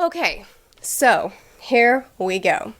Okay, so here we go.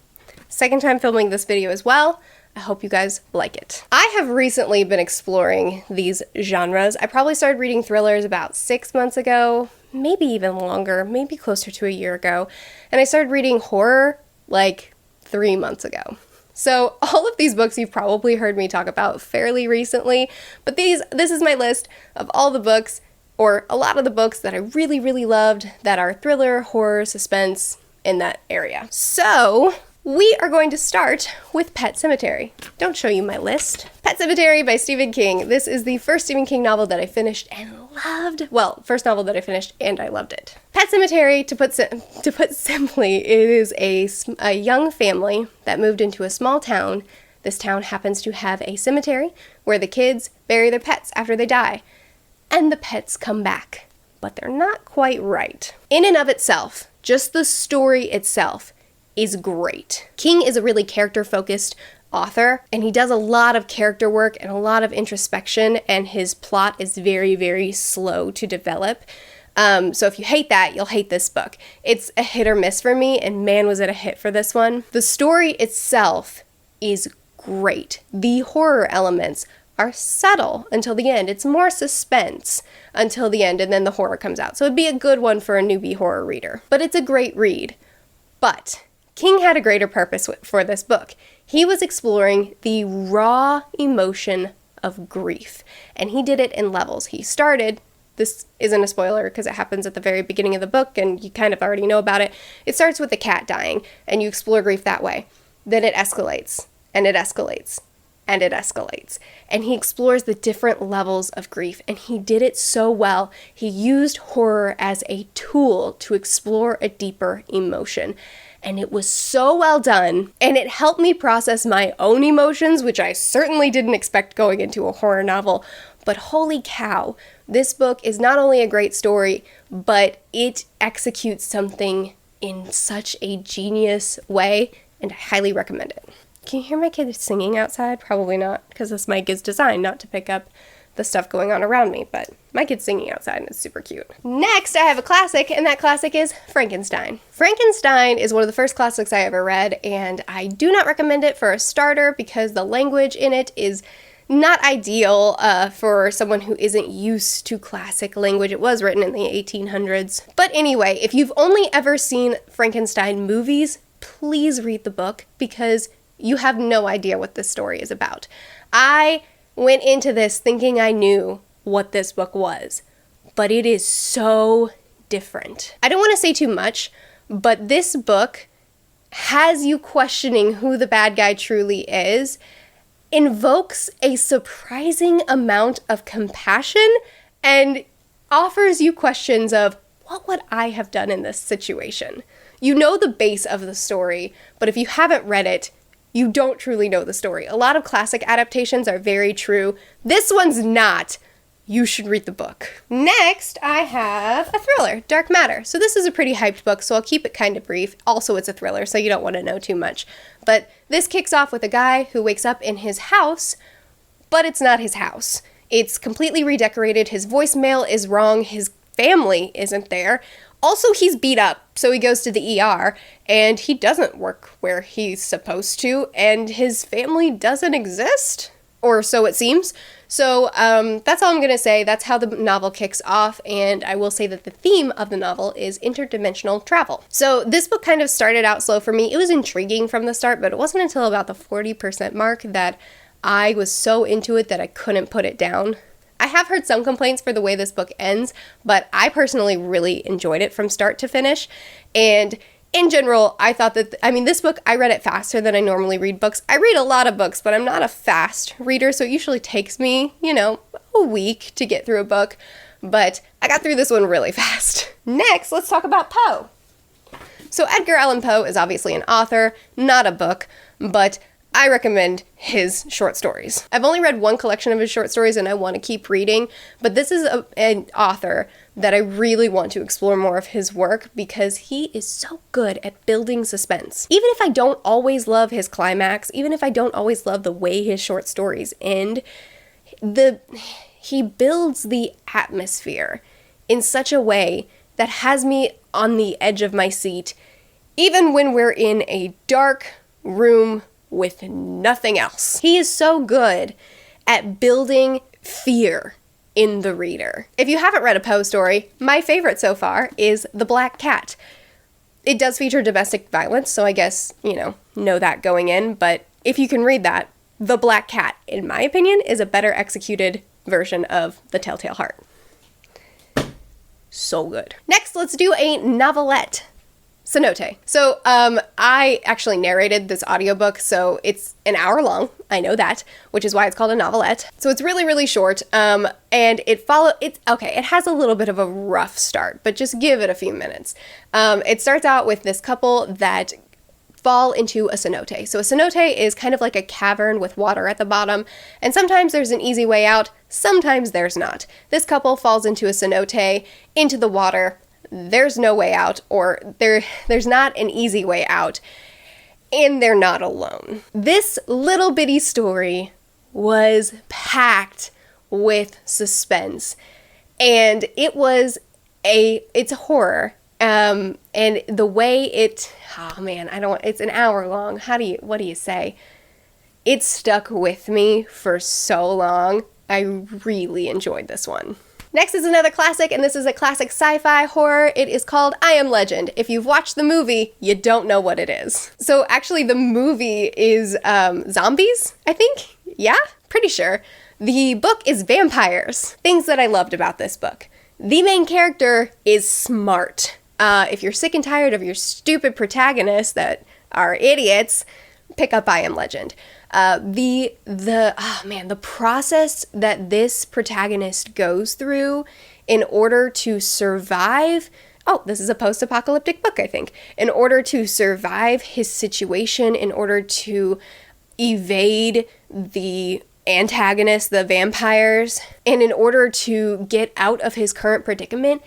Second time filming this video as well. I hope you guys like it. I have recently been exploring these genres. I probably started reading thrillers about 6 months ago, maybe even longer, maybe closer to a year ago. And I started reading horror like 3 months ago. So all of these books you've probably heard me talk about fairly recently, but this is my list of all the books, or a lot of the books that I really, really loved that are thriller, horror, suspense, in that area. So we are going to start with Pet Sematary. Don't show you my list. Pet Sematary by Stephen King. This is the first Stephen King novel that I finished and loved. Well, first novel that I finished and I loved it. Pet Sematary, to put simply, it is a young family that moved into a small town. This town happens to have a cemetery where the kids bury their pets after they die. And the pets come back, but they're not quite right. In and of itself, just the story itself is great. King is a really character-focused author, and he does a lot of character work and a lot of introspection, and his plot is very, very slow to develop. So if you hate that, you'll hate this book. It's a hit or miss for me, and man, was it a hit for this one. The story itself is great. The horror elements are subtle until the end. It's more suspense until the end, and then the horror comes out. So it'd be a good one for a newbie horror reader. But it's a great read. But King had a greater purpose for this book. He was exploring the raw emotion of grief, and he did it in levels. He started, this isn't a spoiler because it happens at the very beginning of the book, and you kind of already know about it. It starts with the cat dying, and you explore grief that way. Then it escalates, and it escalates, and it escalates. And he explores the different levels of grief, and he did it so well. He used horror as a tool to explore a deeper emotion. And it was so well done, and it helped me process my own emotions, which I certainly didn't expect going into a horror novel. But holy cow, this book is not only a great story, but it executes something in such a genius way, and I highly recommend it. Can you hear my kids singing outside? Probably not, because this mic is designed not to pick up the stuff going on around me, but my kid's singing outside and it's super cute. Next, I have a classic, and that classic is Frankenstein. Frankenstein is one of the first classics I ever read, and I do not recommend it for a starter because the language in it is not ideal for someone who isn't used to classic language. It was written in the 1800s. But anyway, if you've only ever seen Frankenstein movies, please read the book because you have no idea what this story is about. I went into this thinking I knew what this book was, but it is so different. I don't want to say too much, but this book has you questioning who the bad guy truly is, invokes a surprising amount of compassion, and offers you questions of, what would I have done in this situation? You know the base of the story, but if you haven't read it, you don't truly know the story. A lot of classic adaptations are very true. This one's not. You should read the book. Next, I have a thriller, Dark Matter. So this is a pretty hyped book, so I'll keep it kind of brief. Also, it's a thriller, so you don't want to know too much. But this kicks off with a guy who wakes up in his house, but it's not his house. It's completely redecorated. His voicemail is wrong. His family isn't there. Also, he's beat up, so he goes to the ER, and he doesn't work where he's supposed to, and his family doesn't exist, or so it seems. So that's all I'm going to say. That's how the novel kicks off, and I will say that the theme of the novel is interdimensional travel. So this book kind of started out slow for me. It was intriguing from the start, but it wasn't until about the 40% mark that I was so into it that I couldn't put it down. I have heard some complaints for the way this book ends, but I personally really enjoyed it from start to finish. And in general, I thought that, this book, I read it faster than I normally read books. I read a lot of books, but I'm not a fast reader, so it usually takes me, a week to get through a book. But I got through this one really fast. Next, let's talk about Poe. So Edgar Allan Poe is obviously an author, not a book, but I recommend his short stories. I've only read one collection of his short stories and I want to keep reading, but this is an author that I really want to explore more of his work because he is so good at building suspense. Even if I don't always love his climax, even if I don't always love the way his short stories end, he builds the atmosphere in such a way that has me on the edge of my seat, even when we're in a dark room with nothing else. He is so good at building fear in the reader. If you haven't read a Poe story, my favorite so far is The Black Cat. It does feature domestic violence, so I guess, know that going in, but if you can read that, The Black Cat, in my opinion, is a better executed version of The Telltale Heart. So good. Next, let's do a novelette. Cenote. So, I actually narrated this audiobook, so it's an hour long, I know that, which is why it's called a novelette. So it's really, really short, and it has a little bit of a rough start, but just give it a few minutes. It starts out with this couple that fall into a cenote. So a cenote is kind of like a cavern with water at the bottom, and sometimes there's an easy way out, sometimes there's not. This couple falls into a cenote, into the water. There's no way out, or there's not an easy way out, and they're not alone. This little bitty story was packed with suspense, and it's a horror, and the way it's an hour long. What do you say? It stuck with me for so long. I really enjoyed this one. Next is another classic, and this is a classic sci-fi horror. It is called I Am Legend. If you've watched the movie, you don't know what it is. So actually the movie is zombies, I think? Yeah? Pretty sure. The book is vampires. Things that I loved about this book. The main character is smart. If you're sick and tired of your stupid protagonists that are idiots, pick up I Am Legend. The process that this protagonist goes through in order to survive. Oh, this is a post-apocalyptic book, I think. In order to survive his situation, in order to evade the antagonists, the vampires, and in order to get out of his current predicament,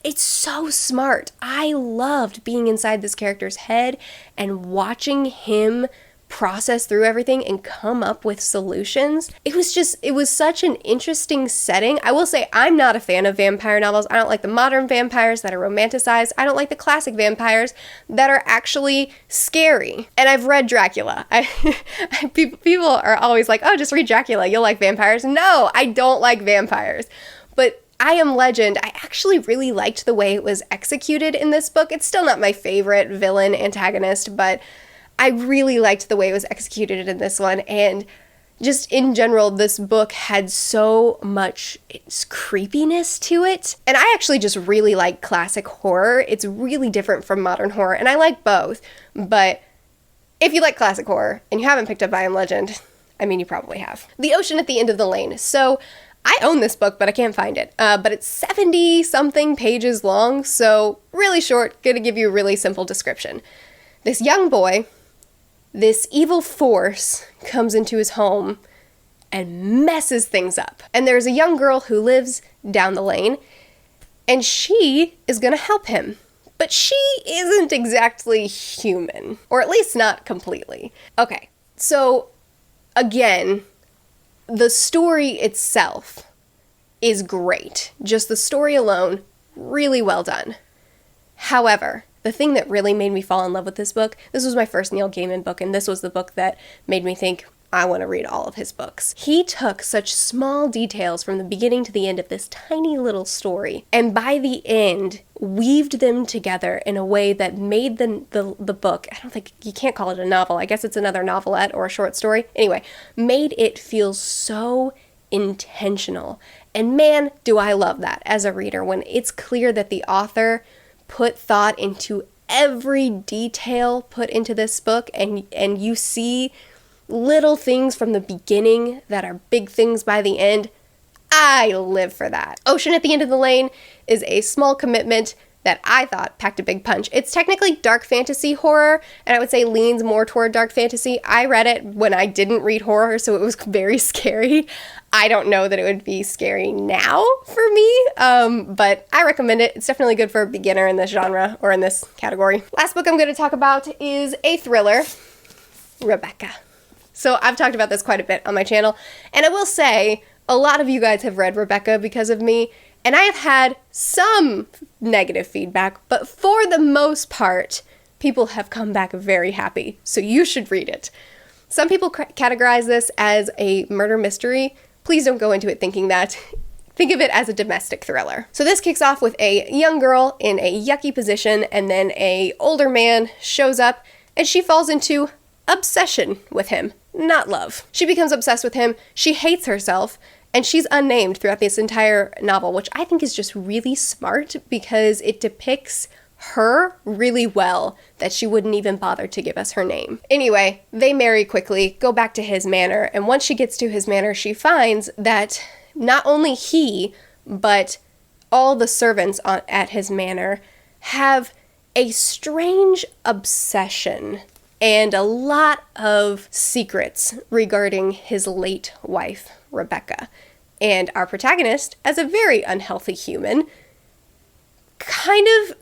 it's so smart. I loved being inside this character's head and watching him process through everything and come up with solutions. It was such an interesting setting. I will say I'm not a fan of vampire novels. I don't like the modern vampires that are romanticized. I don't like the classic vampires that are actually scary. And I've read Dracula. People are always like, oh, just read Dracula, you'll like vampires. No, I don't like vampires. But I Am Legend, I actually really liked the way it was executed in this book. It's still not my favorite villain antagonist, but I really liked the way it was executed in this one, and just in general, this book had so much creepiness to it. And I actually just really like classic horror. It's really different from modern horror, and I like both. But if you like classic horror and you haven't picked up I Am Legend, I mean, you probably have. The Ocean at the End of the Lane. So I own this book, but I can't find it. But it's 70-something pages long, so really short. Gonna give you a really simple description. This young boy, this evil force comes into his home and messes things up. And there's a young girl who lives down the lane, and she is gonna help him. But she isn't exactly human, or at least not completely. Okay, so again, the story itself is great. Just the story alone, really well done. However, the thing that really made me fall in love with this book, this was my first Neil Gaiman book, and this was the book that made me think, I want to read all of his books. He took such small details from the beginning to the end of this tiny little story, and by the end, weaved them together in a way that made the book, I don't think, you can't call it a novel, I guess it's another novelette or a short story, anyway, made it feel so intentional. And man, do I love that as a reader, when it's clear that the author put thought into every detail put into this book, and you see little things from the beginning that are big things by the end. I live for that. Ocean at the End of the Lane is a small commitment that I thought packed a big punch. It's technically dark fantasy horror, and I would say leans more toward dark fantasy. I read it when I didn't read horror, so it was very scary. I don't know that it would be scary now for me, but I recommend it. It's definitely good for a beginner in this genre, or in this category. Last book I'm going to talk about is a thriller, Rebecca. So I've talked about this quite a bit on my channel, and I will say, a lot of you guys have read Rebecca because of me, And I have had some negative feedback, but for the most part, people have come back very happy, so you should read it. Some people categorize this as a murder mystery. Please don't go into it thinking that. Think of it as a domestic thriller. So this kicks off with a young girl in a yucky position, and then a older man shows up, and she falls into obsession with him, not love. She becomes obsessed with him, she hates herself, and she's unnamed throughout this entire novel, which I think is just really smart because it depicts her really well that she wouldn't even bother to give us her name. Anyway, they marry quickly, go back to his manor, and once she gets to his manor, she finds that not only he, but all the servants at his manor have a strange obsession and a lot of secrets regarding his late wife, Rebecca. And our protagonist, as a very unhealthy human, kind of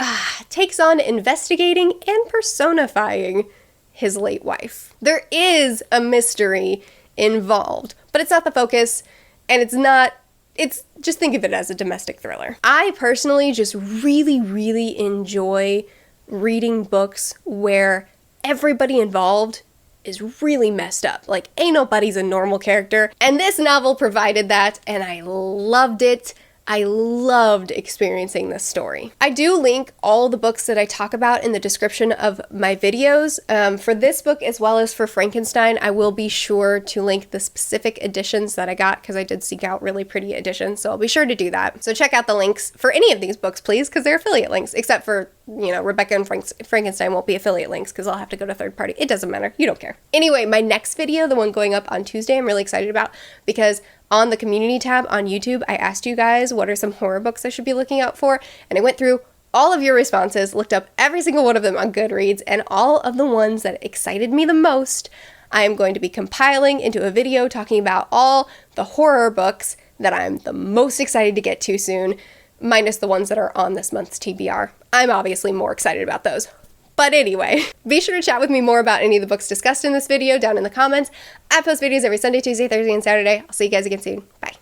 takes on investigating and personifying his late wife. There is a mystery involved, but it's not the focus, and it's just think of it as a domestic thriller. I personally just really, really enjoy reading books where everybody involved is really messed up. Like, ain't nobody's a normal character. And this novel provided that, and I loved it. I loved experiencing this story. I do link all the books that I talk about in the description of my videos. For this book as well as for Frankenstein, I will be sure to link the specific editions that I got because I did seek out really pretty editions, so I'll be sure to do that. So check out the links for any of these books, please, because they're affiliate links, except for, you know, Rebecca and Frankenstein won't be affiliate links because I'll have to go to third party. It doesn't matter. You don't care. Anyway, my next video, the one going up on Tuesday, I'm really excited about because on the community tab on YouTube, I asked you guys what are some horror books I should be looking out for, and I went through all of your responses, looked up every single one of them on Goodreads, and all of the ones that excited me the most, I am going to be compiling into a video talking about all the horror books that I'm the most excited to get to soon, minus the ones that are on this month's TBR. I'm obviously more excited about those. But anyway, be sure to chat with me more about any of the books discussed in this video down in the comments. I post videos every Sunday, Tuesday, Thursday, and Saturday. I'll see you guys again soon. Bye.